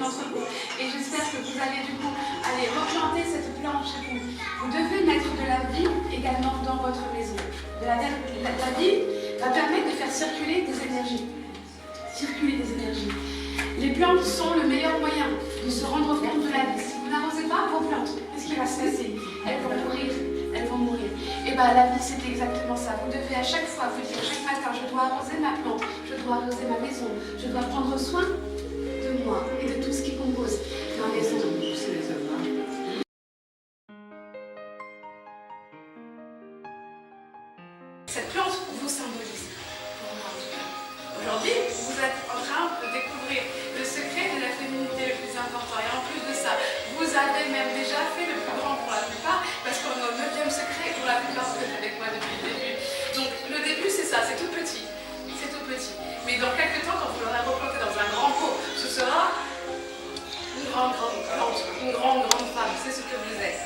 d'entre vous. Et j'espère que vous allez du coup aller replanter cette plante chez vous. Vous devez mettre de la vie également dans votre maison. La vie va permettre de faire circuler des énergies. Les plantes sont le meilleur moyen de se rendre compte de la vie. Si vous n'arrosez pas vos plantes, qu'est-ce qui va se passer? Elles vont mourir. Et bien la vie c'est exactement ça. Vous devez à chaque fois vous dire chaque matin, je dois arroser ma plante, je dois arroser ma maison, je dois prendre soin de moi et de tout ce qui compose ma maison. Cette plante vous symbolise, pour moi en tout cas. Aujourd'hui, vous êtes en train de découvrir le secret de la féminité le plus important. Et en plus de ça, vous avez même déjà fait le plus grand pour la plupart, parce qu'on est au 9e secret pour la plupart, vous êtes avec moi depuis le début. Donc le début c'est ça, c'est tout petit. Mais dans quelques temps, quand vous l'aurez replanté dans un grand pot, ce sera une grande plante, une grande femme. C'est ce que vous êtes.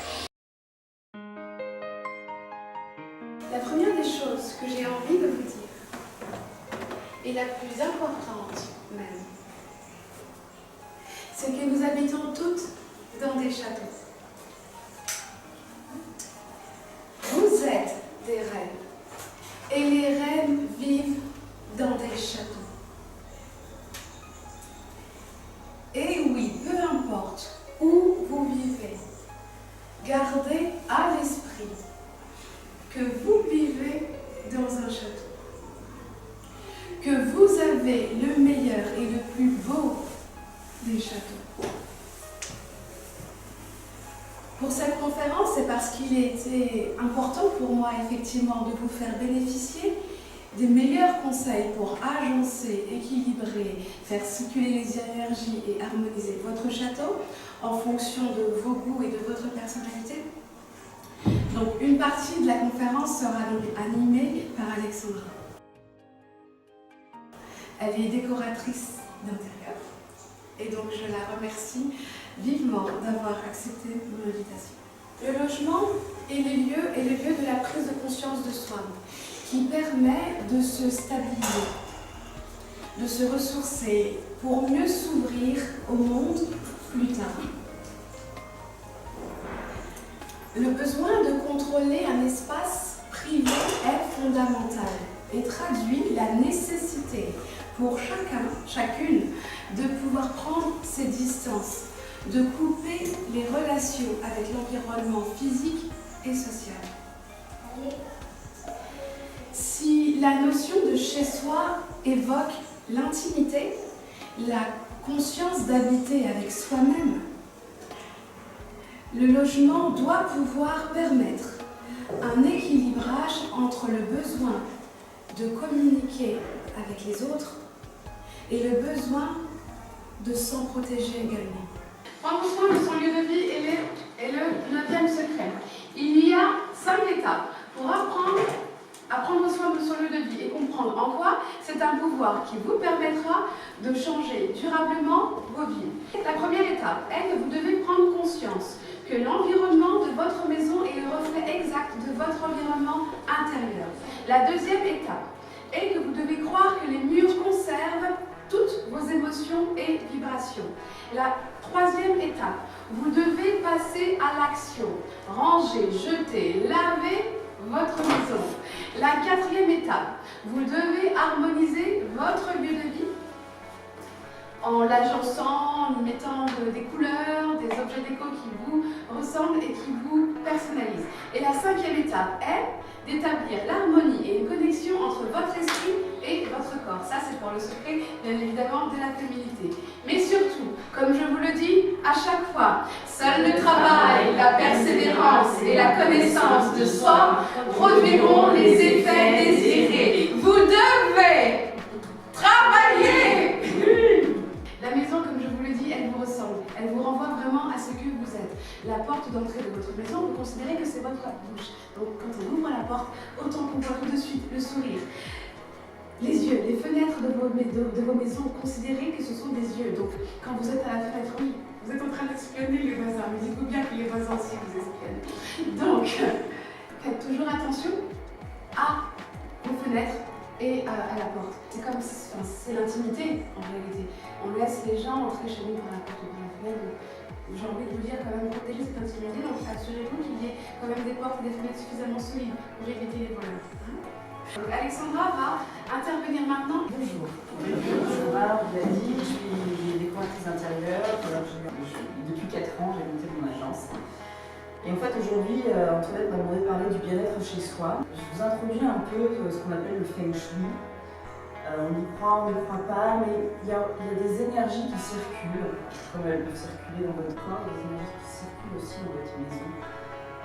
La première des choses que j'ai envie de vous dire, et la plus importante même, c'est que nous habitons toutes dans des châteaux. Vous êtes des reines, et les reines vivent dans des châteaux. Et oui, peu importe où vous vivez, gardez à l'esprit que vous vivez dans un château, que vous avez le meilleur et le plus beau des châteaux. Pour cette conférence, c'est parce qu'il était important pour moi effectivement de vous faire bénéficier des meilleurs conseils pour agencer, équilibrer, faire circuler les énergies et harmoniser votre château en fonction de vos goûts et de votre personnalité. Donc une partie de la conférence sera donc animée par Alexandra. Elle est décoratrice d'intérieur et donc je la remercie vivement d'avoir accepté mon invitation. Le logement est le lieu de la prise de conscience de soi, qui permet de se stabiliser, de se ressourcer pour mieux s'ouvrir au monde plus tard. Le besoin de contrôler un espace privé est fondamental et traduit la nécessité pour chacune, de pouvoir prendre ses distances, de couper les relations avec l'environnement physique et social. Si la notion de chez-soi évoque l'intimité, la conscience d'habiter avec soi-même, le logement doit pouvoir permettre un équilibrage entre le besoin de communiquer avec les autres et le besoin de s'en protéger également. Prendre soin de son lieu de vie est le 9e secret. Il y a 5 étapes pour apprendre à prendre soin de son lieu de vie et comprendre en quoi c'est un pouvoir qui vous permettra de changer durablement vos vies. La première étape est que vous devez prendre conscience que l'environnement de votre maison est le reflet exact de votre environnement intérieur. La deuxième étape est que vous devez croire que les murs conservent toutes vos émotions et vibrations. La troisième étape, vous devez passer à l'action. Ranger, jeter, laver votre maison. La 4e étape, vous devez harmoniser votre lieu de vie en l'agençant, en y mettant des couleurs, des objets déco qui vous ressemblent et qui vous personnalisent. Et la 5e étape est d'établir l'harmonie et une connexion entre votre esprit et votre corps. Ça, c'est pour le secret, bien évidemment, de la féminité. Mais surtout, comme je vous le dis à chaque fois, seul le travail, la persévérance et la connaissance de soi produiront les effets désirés. Vous devez travailler. La maison, comme je vous le dis, elle vous ressemble. Elle vous renvoie vraiment à ce que vous êtes. La porte d'entrée de votre maison, vous considérez que c'est votre bouche. Donc quand on ouvre la porte, autant qu'on voit tout de suite le sourire. Les yeux, les fenêtres de vos maisons, considérez que ce sont des yeux. Donc quand vous êtes à la fenêtre, oui, vous êtes en train d'espionner les voisins. Mais dites-vous bien que les voisins aussi vous espionnent. Donc, faites toujours attention à vos fenêtres et à la porte. C'est comme, c'est l'intimité en réalité. On laisse les gens entrer chez nous par la porte de la fenêtre. J'ai envie de vous dire quand même, protéger cette intimité, donc assurez-vous qu'il y ait quand même des portes et des fenêtres suffisamment solides pour éviter les voleurs. Donc Alexandra va intervenir maintenant. Bonjour. Vous l'avez dit, je suis décoratrice intérieure. Depuis 4 ans, j'ai monté mon agence. Et en fait, aujourd'hui, Antoinette m'a demandé de parler du bien-être chez soi. Je vous introduis un peu ce qu'on appelle le feng shui. On y croit, on ne croit pas, mais il y a des énergies qui circulent, comme elles peuvent circuler dans votre corps, des énergies qui circulent aussi dans votre maison.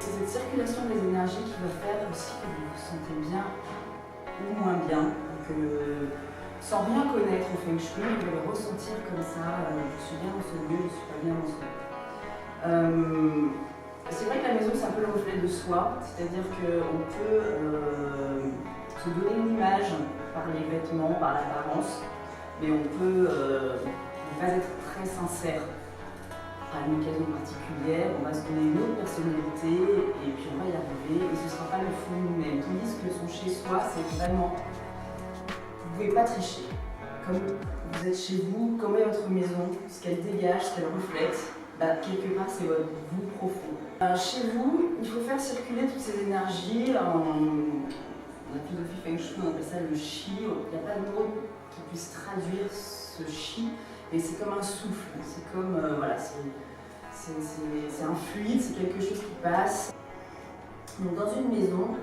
C'est cette circulation des énergies qui va faire aussi que vous vous sentez bien ou moins bien, que sans rien connaître au feng shui, vous allez ressentir comme ça, je suis bien dans ce lieu, je ne suis pas bien dans ce lieu. C'est vrai que la maison c'est un peu le reflet de soi, c'est-à-dire qu'on peut se donner une image par les vêtements, par l'apparence, mais on peut ne pas être très sincère à une occasion particulière, on va se donner une autre personnalité et puis on va y arriver et ce ne sera pas le fond de nous-mêmes. Tandis que son chez-soi, c'est vraiment, vous ne pouvez pas tricher. Comme vous êtes chez vous, comme est votre maison, ce qu'elle dégage, ce qu'elle reflète, quelque part c'est votre vous profond. Chez vous, il faut faire circuler toutes ces énergies. La philosophie Feng Shui, on appelle ça le Chi. Il n'y a pas de mot qui puisse traduire ce Chi, et c'est comme un souffle. C'est comme, voilà, c'est un fluide, c'est quelque chose qui passe. Donc, dans une maison,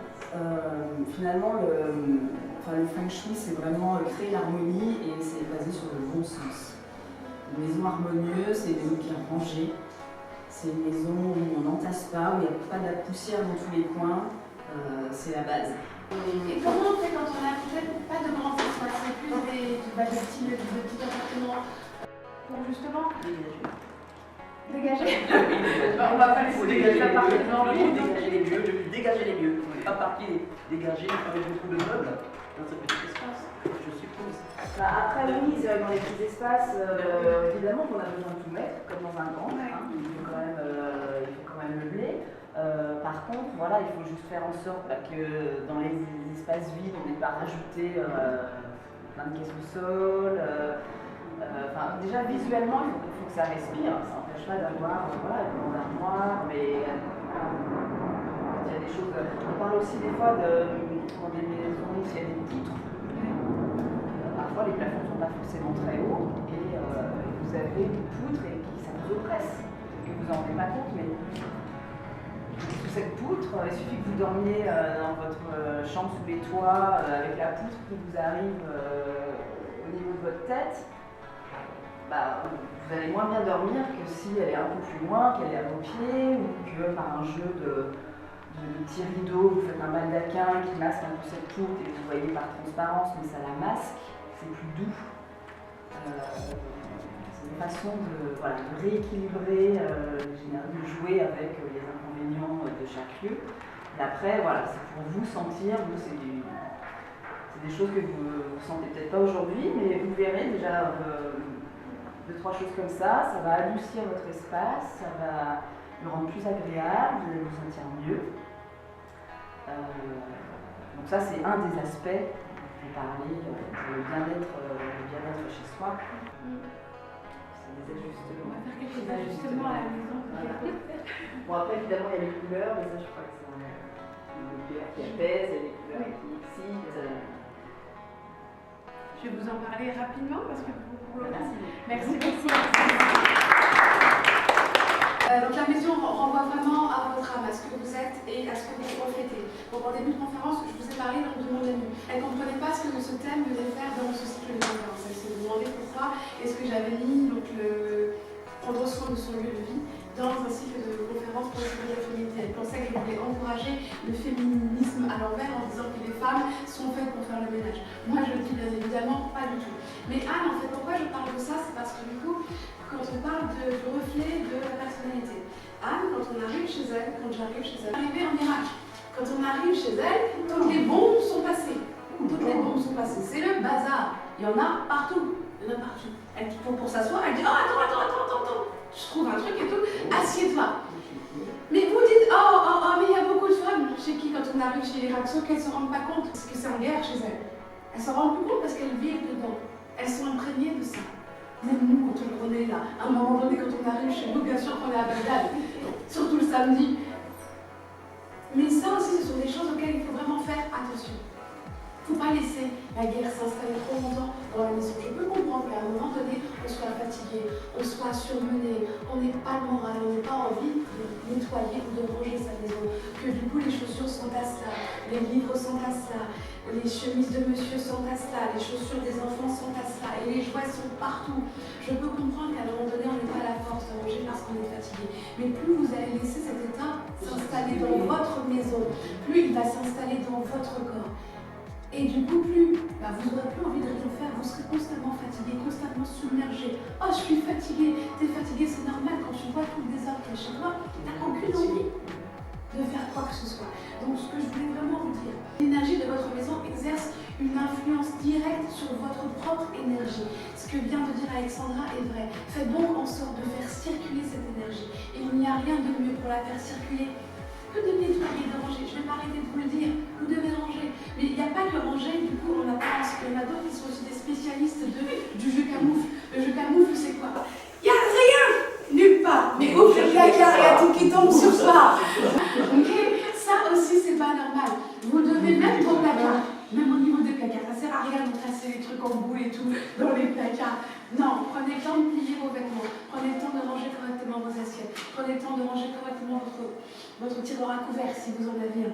finalement, le Feng Shui, c'est vraiment créer l'harmonie et c'est basé sur le bon sens. Une maison harmonieuse, c'est une maison qui est rangée. C'est une maison où on n'entasse pas, où il n'y a pas de la poussière dans tous les coins. C'est la base. Et comment on fait quand on a peut-être pas de grands espaces, c'est plus des petits appartements pour justement dégager. On va pas laisser dégager l'appartement. Dégager les lieux. Pas partir, dégager avec beaucoup de meubles dans ce petit espace, je suppose. Après, oui, c'est vrai, dans les petits espaces, évidemment qu'on a besoin de tout mettre, comme dans un grand. Il faut quand même meubler. Par contre, voilà, il faut juste faire en sorte que dans les espaces vides, on n'ait pas rajouté plein de caisses au sol. Déjà visuellement, il faut que ça respire. Ça n'empêche pas d'avoir une grande armoire, mais quand il y a des choses. On parle aussi des fois dans des maisons où il y a des poutres. Parfois, les plafonds ne sont pas forcément très hauts et vous avez une poutre et ça vous oppresse. Et vous en rendez pas compte, mais sous cette poutre, il suffit que vous dormiez dans votre chambre sous les toits avec la poutre qui vous arrive au niveau de votre tête. Vous allez moins bien dormir que si elle est un peu plus loin, qu'elle est à vos pieds ou que par un jeu de petits rideaux, vous faites un baldaquin qui masque un peu cette poutre et vous voyez par transparence, mais ça la masque, c'est plus doux. C'est une façon de rééquilibrer, de jouer avec les inconvénients de chaque lieu. Et après, voilà, c'est pour vous sentir, c'est des choses que vous ne sentez peut-être pas aujourd'hui, mais vous verrez déjà 2-3 choses comme ça va adoucir votre espace, ça va le rendre plus agréable, vous allez vous sentir mieux. Donc ça, c'est un des aspects dont on parlait pour le bien-être chez soi. C'est des ajustements. On va faire quelques ajustements à la maison. Voilà. Bon, après, évidemment, il y a les couleurs, mais ça, je crois que c'est une couleur qui apaise, il y a des couleurs qui excitent. Je vais vous en parler rapidement parce que pour le coup. Merci. Donc la maison renvoie vraiment à votre âme, à ce que vous êtes et à ce que vous reflétez. Donc en début de conférence, je vous ai parlé donc, de mon amie. Elle ne comprenait pas ce que ce thème devait faire dans ce cycle de conférence. Elle se demandait pourquoi est-ce que j'avais mis donc, prendre soin de son lieu de vie dans un cycle de conférence pour la féminité. Elle pensait que je voulais encourager le féminisme à l'envers en disant que les femmes sont faites pour faire le ménage. Moi je le dis bien évidemment pas du tout. Mais Anne, en fait, pourquoi je parle de ça, c'est parce que du coup, quand on parle du reflet de la personnalité, Anne, quand on arrive chez elle, quand j'arrive chez elle, arrivé en miracle. Quand on arrive chez elle, toutes les bombes sont passées. Toutes les bombes sont passées. C'est le bazar. Il y en a partout. Il y en a partout. Elle, pour s'asseoir, elle dit oh, attends. Je trouve un truc et tout. Assieds-toi. Mais vous dites mais il y a beaucoup de femmes chez qui, quand on arrive chez les Raxo, qu'elles ne se rendent pas compte parce que c'est en guerre chez elles. Elles ne s'en rendent plus compte parce qu'elles vivent dedans. Elles sont imprégnées de ça. Même nous, quand on est là, à un moment donné, quand on arrive chez nous, bien sûr qu'on est à Bagdad, surtout le samedi. Mais ça aussi, ce sont des choses auxquelles il faut vraiment faire attention. Il ne faut pas laisser la guerre s'installer trop longtemps dans la maison. Je peux comprendre qu'à un moment donné, on soit fatigué, on soit surmené, on n'ait pas le moral, on n'ait pas envie de nettoyer ou de ranger sa maison, que du coup les chaussures s'entassent là, les livres s'entassent là, les chemises de monsieur s'entassent là, les chaussures des enfants s'entassent là, et les jouets sont partout. Je peux comprendre qu'à un moment donné, on n'est pas à la force de ranger parce qu'on est fatigué. Mais plus vous allez laisser cet état s'installer dans votre maison, plus il va s'installer dans votre corps. Et du coup, plus vous n'aurez plus envie de rien faire, vous serez constamment fatigué, constamment submergé. Oh, je suis fatiguée, t'es fatigué, c'est normal, quand tu vois tout le désordre qu'il y a chez toi, t'as aucune envie de faire quoi que ce soit. Donc, ce que je voulais vraiment vous dire, l'énergie de votre maison exerce une influence directe sur votre propre énergie. Ce que vient de dire Alexandra est vrai. Faites donc en sorte de faire circuler cette énergie. Et il n'y a rien de mieux pour la faire circuler que de nettoyer, de ranger. Je vais m'arrêter de vous le dire, vous devez ranger. Mais il n'y a pas que ranger, du coup on a pas, il y en a d'autres qui sont aussi des spécialistes du jeu camoufle. Le jeu camoufle, c'est quoi? Il n'y a rien nulle part. Mais ouvre le placard, il y a tout qui tombe sur soi. Ok? Ça aussi, c'est pas normal. Vous devez mettre vos placards, même au niveau des placards. Ça sert à rien de tracer les trucs en boule et tout dans les placards. Non, prenez le temps de plier vos vêtements, prenez le temps de ranger correctement vos assiettes, prenez le temps de ranger correctement votre tiroir à couvert si vous en avez un.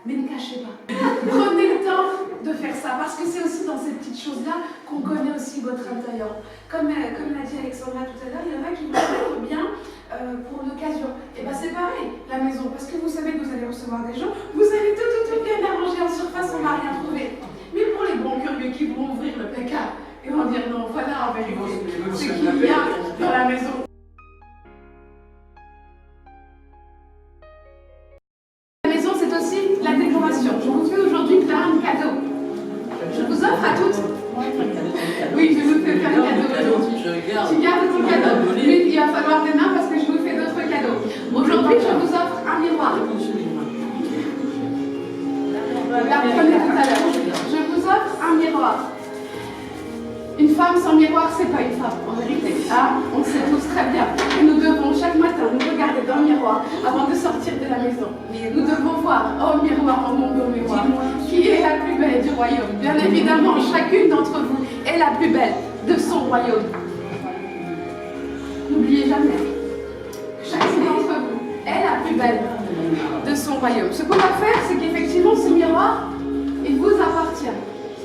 Mais ne cachez pas. Prenez le temps de faire ça, parce que c'est aussi dans ces petites choses-là qu'on connaît aussi votre intérieur. Comme l'a dit Alexandra tout à l'heure, il y en a qui vont être bien pour l'occasion. Et bien c'est pareil, la maison, parce que vous savez que vous allez recevoir des gens, vous allez tout bien arranger en surface, on ne va rien trouver. Mais pour les bons curieux qui vont ouvrir le placard, ils vont dire non, voilà en vérité ce qu'il y a dans la maison. La maison, c'est aussi la décoration. Je vous fais aujourd'hui plein de cadeaux. Je vous offre à toutes. Oui, je vous fais plein de cadeaux aujourd'hui. Tu gardes ton cadeau. Mais il va falloir demain parce que je vous fais d'autres cadeaux. Aujourd'hui, je vous offre un miroir. Vous la prenez tout à l'heure. Je vous offre un miroir. Une femme sans miroir, c'est pas une femme, en vérité. Ah, on le sait tous très bien. Et nous devons chaque matin nous regarder dans le miroir avant de sortir de la maison. Nous devons voir, oh miroir, oh mon beau miroir, qui est la plus belle du royaume. Bien évidemment, chacune d'entre vous est la plus belle de son royaume. N'oubliez jamais, chacune d'entre vous est la plus belle de son royaume. Ce qu'on va faire, c'est qu'effectivement, ce miroir, il vous appartient.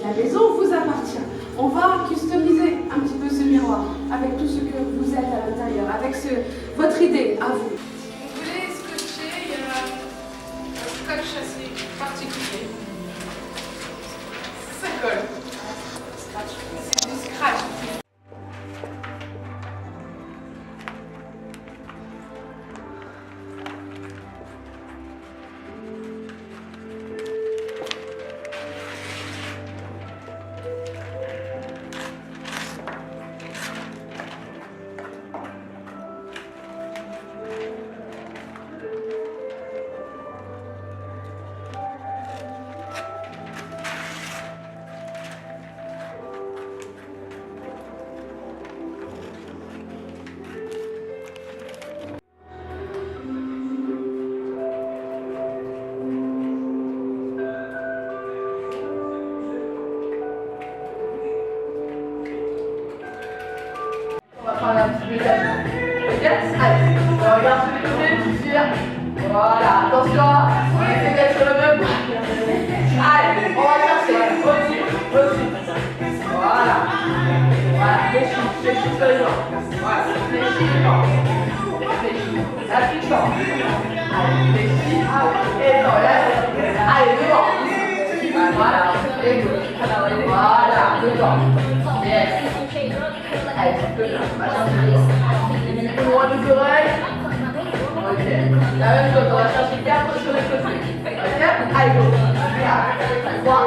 La maison vous appartient. On va customiser un petit peu ce miroir avec tout ce que vous êtes à l'intérieur, avec votre idée à vous. Si vous voulez scotcher, il y a un scotch assez particulier. Ça colle. C'est du scratch. Un petit peu d'amour. Ok? Allez, on regarde tous les côtés, tu tires. Voilà, attention, on essaie d'être sur le même pas. Allez, on va chercher. Au-dessus. Voilà. Voilà, fléchis sur les jambes. Voilà, fléchis les jambes. Fléchis. La petite jambe. Allez, fléchis. Et non, là, allez, devant. Voilà, et gauche. Voilà, devant. Yes. Allez, tu peux chercher plus loin des oreilles. Ok. La même chose, on va chercher 4 sur les côtés. Ok. Allez, go. 3,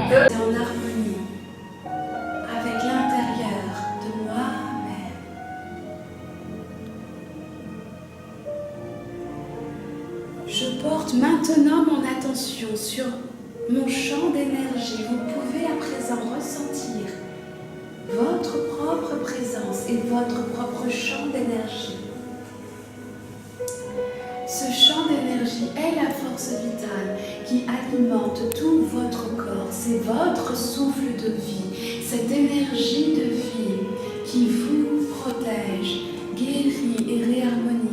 2. C'est en harmonie avec l'intérieur de moi-même. Je porte maintenant mon attention sur mon champ d'énergie. Vous pouvez à présent ressentir votre propre propre présence et votre propre champ d'énergie. Ce champ d'énergie est la force vitale qui alimente tout votre corps. C'est votre souffle de vie, cette énergie de vie qui vous protège, guérit et réharmonise.